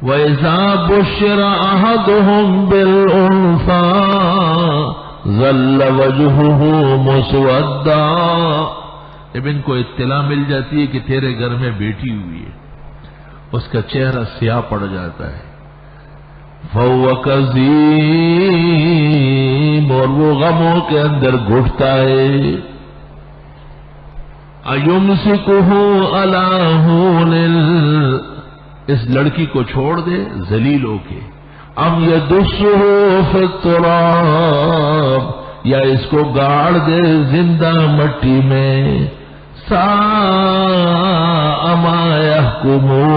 وَإِذَا بُشِّرَ أَحَدُهُم بِالْأُنثَىٰ ظَلَّ وَجْهُهُ مُسْوَدًّا، جب ان کو اطلاع مل جاتی ہے کہ تیرے گھر میں بیٹی ہوئی ہے، اس کا چہرہ سیاہ پڑ جاتا ہے. فَهُوَ كَظِيمٌ، اور وہ غموں کے اندر گھٹتا ہے. أَيُمْسِكُهُ عَلَىٰ هُونٍ، اس لڑکی کو چھوڑ دے ذلیل ہو کے. ام يدسه في التراب، یا اس کو گاڑ دے زندہ مٹی میں. ساء ما يحكمون،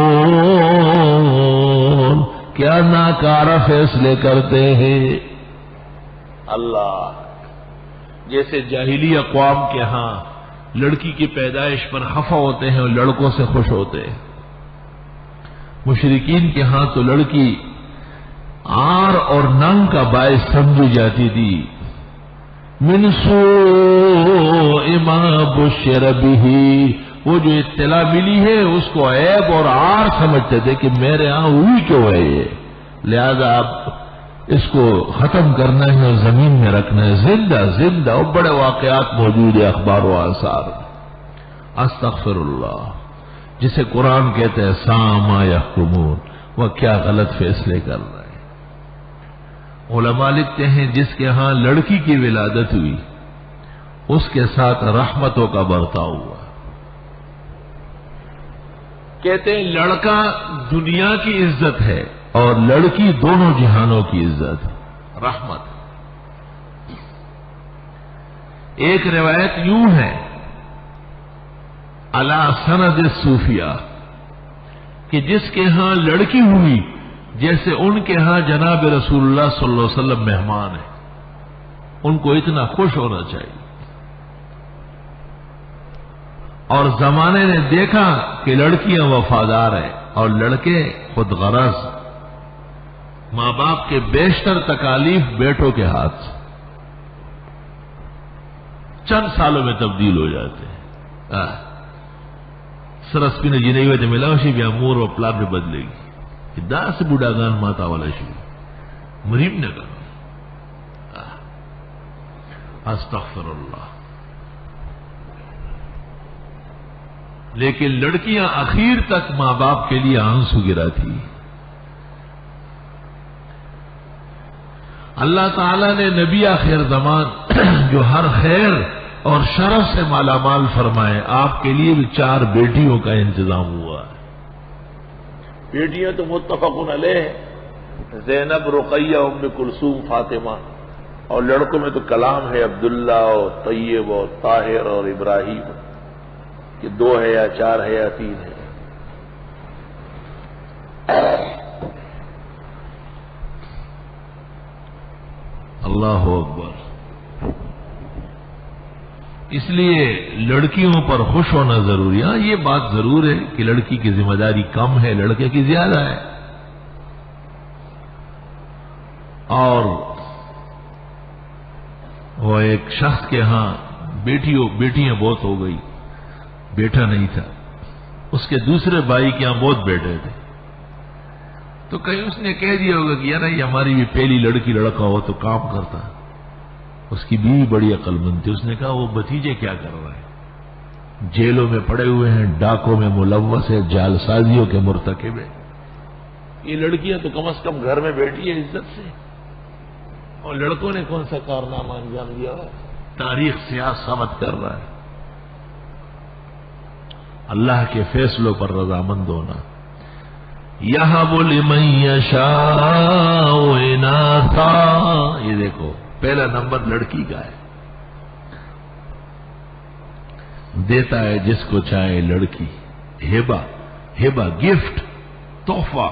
کیا ناکارہ فیصلے کرتے ہیں. اللہ، جیسے جاہلی اقوام کے ہاں لڑکی کی پیدائش پر خفا ہوتے ہیں اور لڑکوں سے خوش ہوتے ہیں، مشرکین کے ہاں تو لڑکی عار اور ننگ کا باعث سمجھی جاتی تھی. من سوء ما بشر به، وہ جو اطلاع ملی ہے اس کو عیب اور عار سمجھتے تھے کہ میرے ہاں ہوئی کیوں ہے یہ، لہذا اب اس کو ختم کرنا ہے اور زمین میں رکھنا ہے. زندہ زندہ اور بڑے واقعات موجود ہیں اخبار و آثار. استغفر اللہ، جسے قرآن کہتے ہیں ساء ما یحکمون، وہ کیا غلط فیصلے کر رہے ہیں. علماء لکھتے ہیں جس کے ہاں لڑکی کی ولادت ہوئی اس کے ساتھ رحمتوں کا برتاؤ ہوا. کہتے ہیں لڑکا دنیا کی عزت ہے اور لڑکی دونوں جہانوں کی عزت، رحمت. ایک روایت یوں ہے علی سند الصوفیہ کہ جس کے ہاں لڑکی ہوئی جیسے ان کے ہاں جناب رسول اللہ صلی اللہ علیہ وسلم مہمان ہیں، ان کو اتنا خوش ہونا چاہیے. اور زمانے نے دیکھا کہ لڑکیاں وفادار ہیں اور لڑکے خود غرض. ماں باپ کے بیشتر تکالیف بیٹوں کے ہاتھ سے چند سالوں میں تبدیل ہو جاتے ہیں. سرسپی نے جنہیں ہوئے تھے ملاوشی بھی امور و پلان میں بدلے گی. دا سے بوڑھا گان ماتا والا شو مریم نے کہا. استغفر اللہ. لیکن لڑکیاں اخیر تک ماں باپ کے لیے آنسو گرا تھی. اللہ تعالیٰ نے نبی آخر زمان جو ہر خیر اور شرف سے مالا مال فرمائے، آپ کے لیے بھی 4 بیٹیوں کا انتظام ہوا ہے. بیٹیاں تو متفقن علیہ ہیں، زینب، رقیہ، ام کلثوم، فاطمہ. اور لڑکوں میں تو کلام ہے عبداللہ اور طیب اور طاہر اور ابراہیم، کہ 2 ہے یا 4 ہے یا 3 ہے. اللہ اکبر. اس لیے لڑکیوں پر خوش ہونا ضروری. ہاں یہ بات ضرور ہے کہ لڑکی کی ذمہ داری کم ہے، لڑکے کی زیادہ ہے. اور وہ ایک شخص کے ہاں بیٹیاں بہت ہو گئی، بیٹا نہیں تھا. اس کے دوسرے بھائی کے ہاں بہت بیٹے تھے. تو کہیں اس نے کہہ دیا ہوگا کہ یار یہ ہماری بھی پہلی لڑکی لڑکا ہو تو کام کرتا. اس کی بیوی بڑی عقل مند تھی. اس نے کہا وہ بھتیجے کیا کر رہے ہیں؟ جیلوں میں پڑے ہوئے ہیں، ڈاکوں میں ملوث ہے، جال سازیوں کے مرتکب ہے. یہ لڑکیاں تو کم از کم گھر میں بیٹھی ہے عزت سے، اور لڑکوں نے کون سا کارنامہ انجام دیا؟ تاریخ سیاہ ثابت کر رہا ہے. اللہ کے فیصلوں پر رضامند ہونا. یہب لمن یشاء اناثا، یہ دیکھو پہلا نمبر لڑکی کا ہے. دیتا ہے جس کو چاہے لڑکی. ہبہ گفٹ، تحفہ،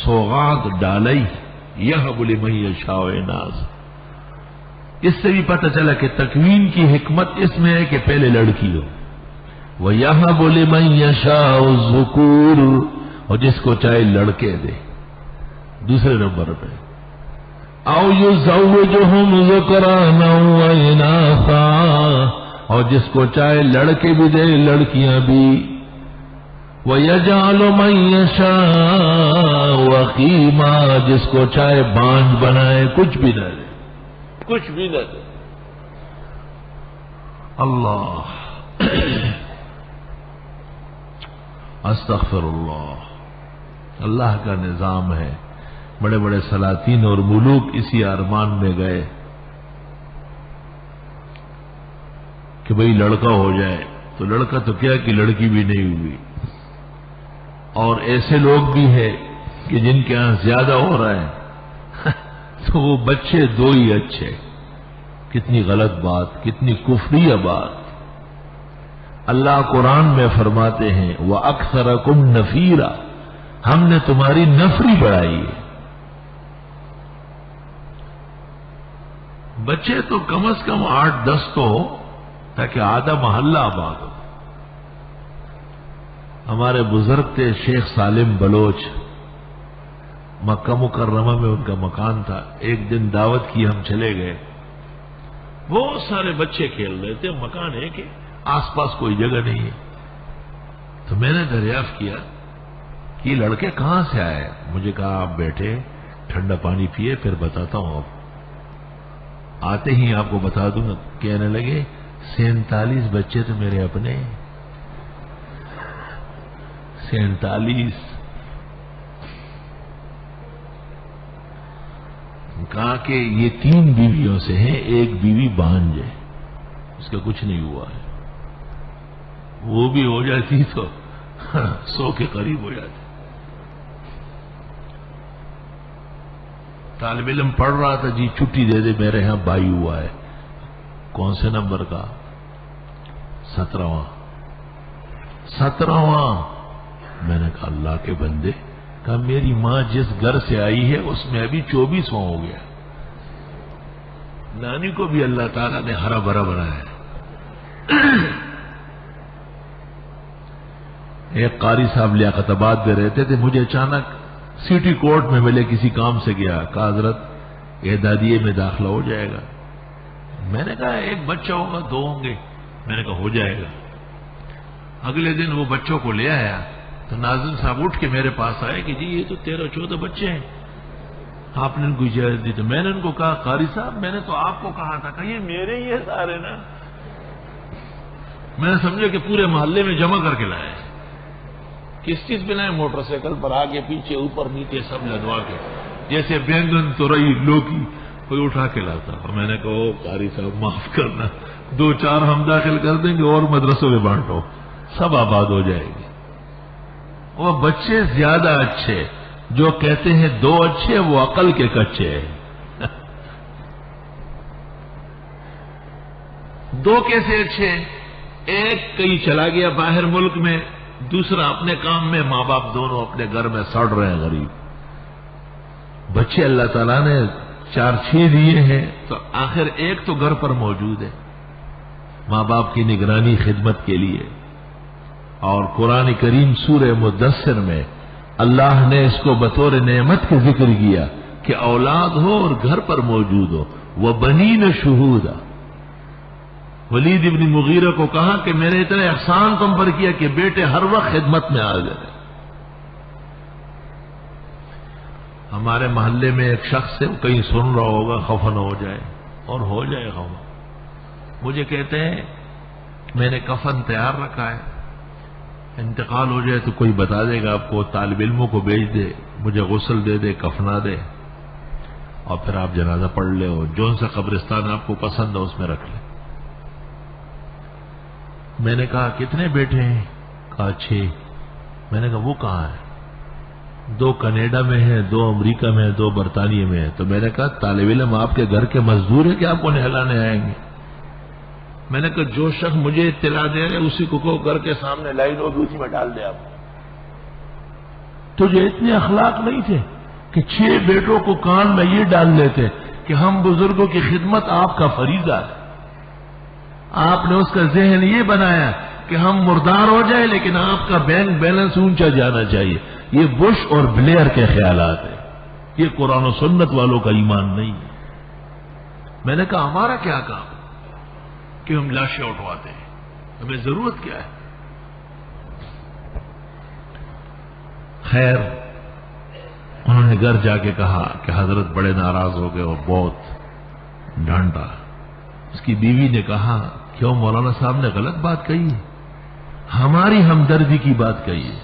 سوغات ڈالی. یہب لمن یشاء اناثا. اس سے بھی پتہ چلا کہ تکوین کی حکمت اس میں ہے کہ پہلے لڑکی ہو. وَيَهَبُ لِمَن يَشَاءُ الذُّكُورَ، اور جس کو چاہے لڑکے دے. دوسرے نمبر پہ اَوْ يُزَوِّجُهُمْ ذُكْرَانًا وَإِنَاثًا، اور جس کو چاہے لڑکے بھی دے لڑکیاں بھی. وَيَجْعَلُ مَن يَشَاءُ عَقِيمًا، جس کو چاہے بانجھ بنائے، کچھ بھی نہ دے، کچھ بھی نہ دے۔ اللہ استغفر اللہ۔ اللہ کا نظام ہے، بڑے بڑے سلاطین اور ملوک اسی ارمان میں گئے کہ بھئی لڑکا ہو جائے، تو لڑکا تو کیا کہ لڑکی بھی نہیں ہوئی۔ اور ایسے لوگ بھی ہیں کہ جن کے یہاں زیادہ ہو رہا ہے تو وہ بچے دو ہی اچھے۔ کتنی غلط بات، کتنی کفریہ بات۔ اللہ قرآن میں فرماتے ہیں وَأَكْثَرَكُمْ نَفِيرًا، ہم نے تمہاری نفری بڑھائی ہے۔ بچے تو کم از کم 8-10 تو ہو تاکہ آدھا محلہ آباد ہو۔ ہمارے بزرگ تھے شیخ سالم بلوچ، مکہ مکرمہ میں ان کا مکان تھا۔ ایک دن دعوت کی، ہم چلے گئے، بہت سارے بچے کھیل رہے تھے، مکان ہے کہ آس پاس کوئی جگہ نہیں ہے۔ تو میں نے دریافت کیا کہ یہ لڑکے کہاں سے آئے؟ مجھے کہا آپ بیٹھے ٹھنڈا پانی پیے پھر بتاتا ہوں۔ آپ آتے ہی آپ کو بتا دوں گا۔ کہنے لگے 47 بچے تو میرے اپنے، 47۔ کہا کہ یہ 3 بیویوں سے ہیں، ایک بیوی بانجھ ہے، اس کا کچھ نہیں ہوا ہے، وہ بھی ہو جاتی تو 100 کے قریب ہو جاتی۔ طالب علم پڑھ رہا تھا، جی چھٹی دے دے، میرے ہاں بھائی ہوا ہے۔ کون سے نمبر کا؟ 17واں۔ میں نے کہا اللہ کے بندے، کہا میری ماں جس گھر سے آئی ہے اس میں ابھی 24واں ہو گیا۔ نانی کو بھی اللہ تعالیٰ نے ہرا بھرا بنایا ہے۔ ایک قاری صاحب لیاقت آباد میں رہتے تھے، مجھے اچانک سٹی کورٹ میں ملے، کسی کام سے گیا، کہا حضرت اعدادیے میں داخلہ ہو جائے گا۔ میں نے کہا ایک بچہ ہوگا، 2 ہوں گے؟ میں نے کہا ہو جائے گا۔ اگلے دن وہ بچوں کو لے آیا تو ناظم صاحب اٹھ کے میرے پاس آئے کہ جی یہ تو 13-14 بچے ہیں، آپ نے ان کو اجازت دی؟ تو میں نے ان کو کہا قاری صاحب میں نے تو آپ کو کہا تھا کہ یہ میرے ہی ہے سارے نا۔ میں نے سمجھا کہ پورے محلے میں جمع کر کے لائے۔ کس چیز پہ لائے؟ موٹر سائیکل پر، آگے پیچھے اوپر نیچے سب لدوا کے، جیسے بینگن تورئی لوکی کوئی اٹھا کے لاتا۔ اور میں نے کہا قاری صاحب معاف کرنا، 2-4 ہم داخل کر دیں گے اور مدرسوں میں بانٹو، سب آباد ہو جائے گی۔ وہ بچے زیادہ اچھے، جو کہتے ہیں 2 اچھے وہ عقل کے کچے ہیں۔ 2 کیسے اچھے؟ ایک کہیں چلا گیا باہر ملک میں، دوسرا اپنے کام میں، ماں باپ دونوں اپنے گھر میں سڑ رہے ہیں غریب۔ بچے اللہ تعالیٰ نے 4-6 دیے ہیں تو آخر ایک تو گھر پر موجود ہے ماں باپ کی نگرانی خدمت کے لیے۔ اور قرآن کریم سورہ مدثر میں اللہ نے اس کو بطور نعمت کے ذکر کیا کہ اولاد ہو اور گھر پر موجود ہو۔ وَبَنِينَ شُهُودًا، ولید ابن مغیرہ کو کہا کہ میں نے اتنا احسان تم پر کیا کہ بیٹے ہر وقت خدمت میں آ گئے۔ ہمارے محلے میں ایک شخص ہے، وہ کہیں سن رہا ہوگا، خفا نہ ہو جائے، اور ہو جائے خفا۔ مجھے کہتے ہیں میں نے کفن تیار رکھا ہے، انتقال ہو جائے تو کوئی بتا دے گا آپ کو، طالب علموں کو بھیج دے، مجھے غسل دے دے، کفنا دے، اور پھر آپ جنازہ پڑھ لے، ہو جون سا قبرستان آپ کو پسند ہے اس میں رکھ لیں۔ میں نے کہا کتنے بیٹے ہیں؟ کہا 6۔ میں نے کہا وہ کہاں ہے؟ 2 کینیڈا میں ہیں، 2 امریکہ میں ہیں، 2 برطانیہ میں ہیں۔ تو میں نے کہا طالب علم آپ کے گھر کے مزدور ہیں کہ آپ کو نہلانے آئیں گے؟ میں نے کہا جو شخص مجھے اطلاع دے رہے اسی کو کہو گھر کے سامنے لائن ہوگی اسی میں ڈال دے آپ۔ تجھے اتنے اخلاق نہیں تھے کہ 6 بیٹوں کو کان میں یہ ڈال لیتے کہ ہم بزرگوں کی خدمت آپ کا فریضہ ہے۔ آپ نے اس کا ذہن یہ بنایا کہ ہم مردار ہو جائیں لیکن آپ کا بینک بیلنس اونچا جانا چاہیے۔ یہ بش اور بلیئر کے خیالات ہیں، یہ قرآن و سنت والوں کا ایمان نہیں ہے۔ میں نے کہا ہمارا کیا کام کہ ہم لاشیں اٹھواتے ہیں، ہمیں ضرورت کیا ہے؟ خیر انہوں نے گھر جا کے کہا کہ حضرت بڑے ناراض ہو گئے اور بہت ڈانٹا۔ اس کی بیوی نے کہا کیوں مولانا صاحب نے غلط بات کہی ہے، ہماری ہمدردی کی بات کہی ہے۔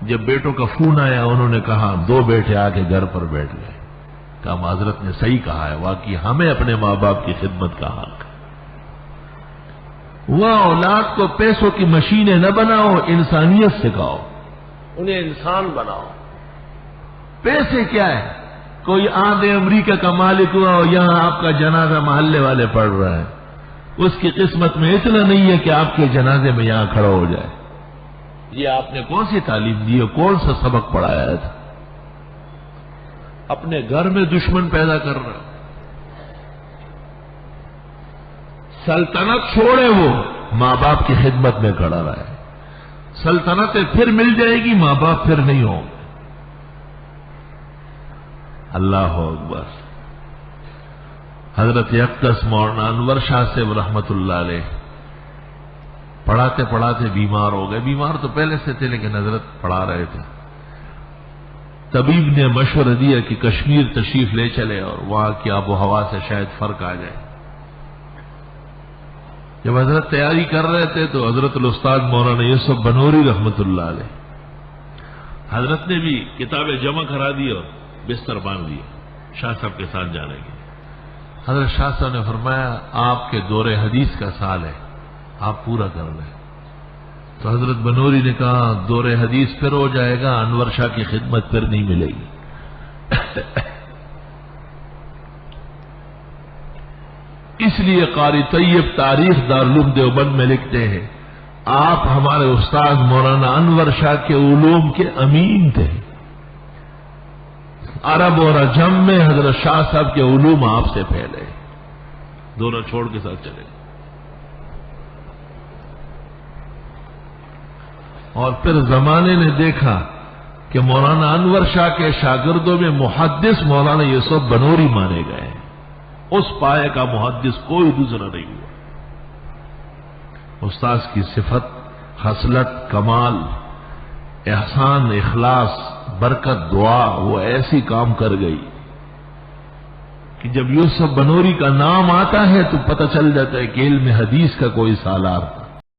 جب بیٹوں کا فون آیا انہوں نے کہا 2 بیٹے آ کے گھر پر بیٹھ گئے۔ کہا معذرت نے صحیح کہا ہے، واقعی ہمیں اپنے ماں باپ کی خدمت کا حق ہے۔ وہ اولاد کو پیسوں کی مشینیں نہ بناؤ، انسانیت سکھاؤ، انہیں انسان بناؤ۔ پیسے کیا ہے؟ کوئی آدھے امریکہ کا مالک ہوا اور یہاں آپ کا جنازہ محلے والے پڑھ رہے ہیں، اس کی قسمت میں اتنا نہیں ہے کہ آپ کے جنازے میں یہاں کھڑا ہو جائے۔ یہ آپ نے کون سی تعلیم دی ہے، کون سا سبق پڑھایا تھا؟ اپنے گھر میں دشمن پیدا کر رہا ہے۔ سلطنت چھوڑے وہ ماں باپ کی خدمت میں کھڑا رہا ہے۔ سلطنتیں پھر مل جائے گی، ماں باپ پھر نہیں ہوں گے۔ اللہ اکبر۔ حضرت اقدس مولانا انور شاہ صاحب رحمت اللہ علیہ پڑھاتے پڑھاتے بیمار ہو گئے۔ بیمار تو پہلے سے تھے لیکن حضرت پڑھا رہے تھے۔ طبیب نے مشورہ دیا کہ کشمیر تشریف لے چلے اور وہاں کی آب و ہوا سے شاید فرق آ جائے۔ جب حضرت تیاری کر رہے تھے تو حضرت الاستاذ مولانا یوسف بنوری رحمت اللہ علیہ حضرت نے بھی کتابیں جمع کرا دی اور بستر باندھ دیا شاہ صاحب کے ساتھ جانے کے۔ حضرت شاہ صاحب نے فرمایا آپ کے دور حدیث کا سال ہے، آپ پورا کر لیں۔ تو حضرت بنوری نے کہا دور حدیث پھر ہو جائے گا، انور شاہ کی خدمت پھر نہیں ملے گی۔ اس لیے قاری طیب تاریخ دارالعلوم دیوبند میں لکھتے ہیں آپ ہمارے استاد مولانا انور شاہ کے علوم کے امین تھے۔ عرب اور عجم میں حضرت شاہ صاحب کے علوم آپ سے پھیلے، دونوں چھوڑ کے ساتھ چلے گئے۔ اور پھر زمانے نے دیکھا کہ مولانا انور شاہ کے شاگردوں میں محدث مولانا یوسف بنوری مانے گئے، اس پائے کا محدث کوئی دوسرا نہیں ہوا۔ استاذ کی صفت، خصلت، کمال، احسان، اخلاص، برکت، دعا وہ ایسی کام کر گئی کہ جب یوسف بنوری کا نام آتا ہے تو پتہ چل جاتا ہے کہ علم حدیث کا کوئی سالار